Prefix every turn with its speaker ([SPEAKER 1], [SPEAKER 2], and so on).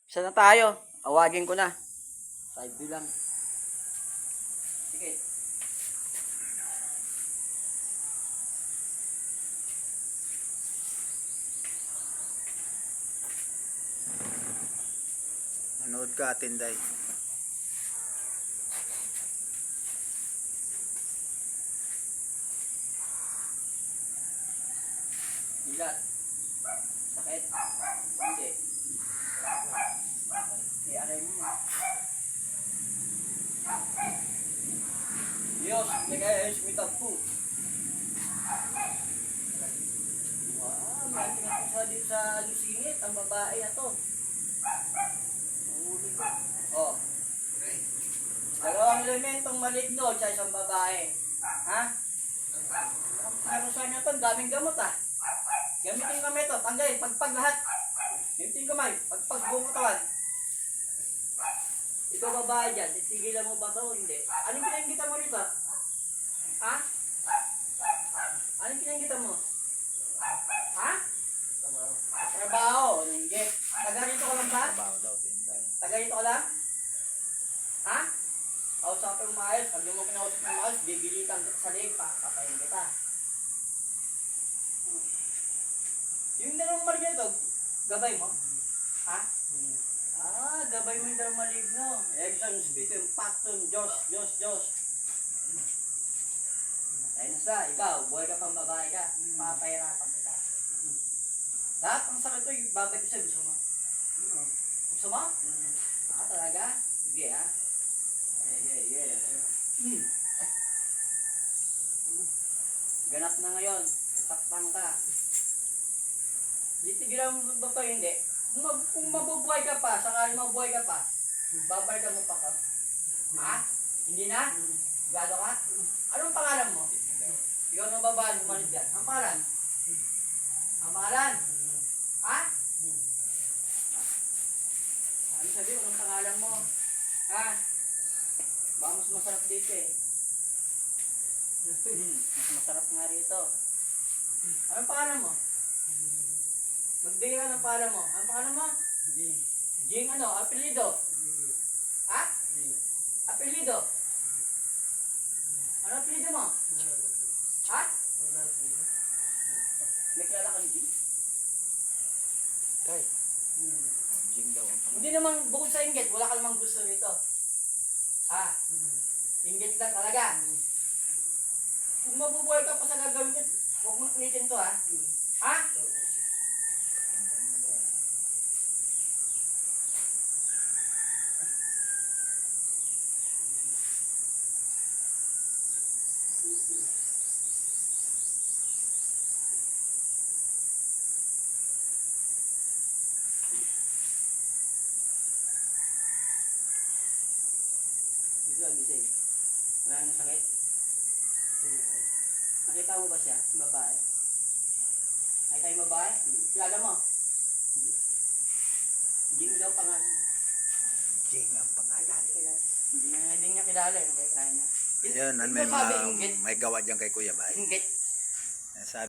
[SPEAKER 1] Isa na tayo. Awagin ko na. Side view lang. Sige.
[SPEAKER 2] Manood ka, Tinday.
[SPEAKER 1] Bilat. Sakit. Hindi. I-aray mo. Diyos, nag-ayos mitag po. Wow, may tinatong sa lusingit. Ang babae na to. Nahuli ko. Oh. Dalawang elementong maligno sa isang babae. Ha? Meron sa inyo to, ang daming gamot ah. Gamitin kamay ito, tanggalin, pagpag lahat. Gamitin kamay, pagpag buong katawan. Ikaw babae dyan, titigilan mo ba ito o hindi? Anong pinanggita mo rito? Ha? Anong pinanggita mo? Ha? Trabaho, hindi. Taga rito ka lang ba?
[SPEAKER 2] Trabaho daw, Tinday.
[SPEAKER 1] Taga rito ka lang? Ha? Kausapin mo maayos, pag di mo kinausap mo maayos, bigilitan kita sa leg pa, patayin kita. Yung dalawang maligno ito, gabay mo? Ha? Ah, gabay mo yung dalawang maligno. Exxon, Spitum, Pactum, Diyos. Patay na siya, ikaw, buhay ka pang babae ka, papahirapan kita. Lahat ang sakit ito, babay ko sa'yo, gusto mo? Gusto mo? Ah, talaga? Sige ha. Ganap na ngayon, sasaktan ka. Di tigilan mo ba pa hindi? Kung mabubuhay ka pa, sakali mabuhay ka pa, babalikan mo pa ka. Ha? Hindi na? Gado ka? Anong pangalan mo? Ikaw na babae, umalit yan. Ang pangalan? Ang pangalan? Ha? Ano sabi mo? Anong pangalan mo? Ha? Baka mas masarap dito eh. Mas masarap nga rito. Anong pangalan mo? Magbigay ka ng pangalan mo. Anong pangalan mo? Jing ano? Apelido? Ha? Apelido? Ano apelido mo? Ha? May kilala kang Jing?
[SPEAKER 2] Tay. Jing daw ang pangalan.
[SPEAKER 1] Hindi naman bukod sa inggit, wala ka namang gusto nito. Ha? Inggit lang talaga. Kung mabubuhay ka pa sa gagawin ko, huwag mong ulitin to ha. Ha? Gising. Wala nang sakit. Nakita mo ba siya? Babae? Nakita yung babae? Kilala mo? Jing daw pangalan.
[SPEAKER 2] Jing ang pangalan.
[SPEAKER 1] Hindi niya kilala yung kaya niya.
[SPEAKER 2] Yun,
[SPEAKER 1] Ito sabi,
[SPEAKER 2] may gawa dyan kay Kuya Bay.
[SPEAKER 1] inggit.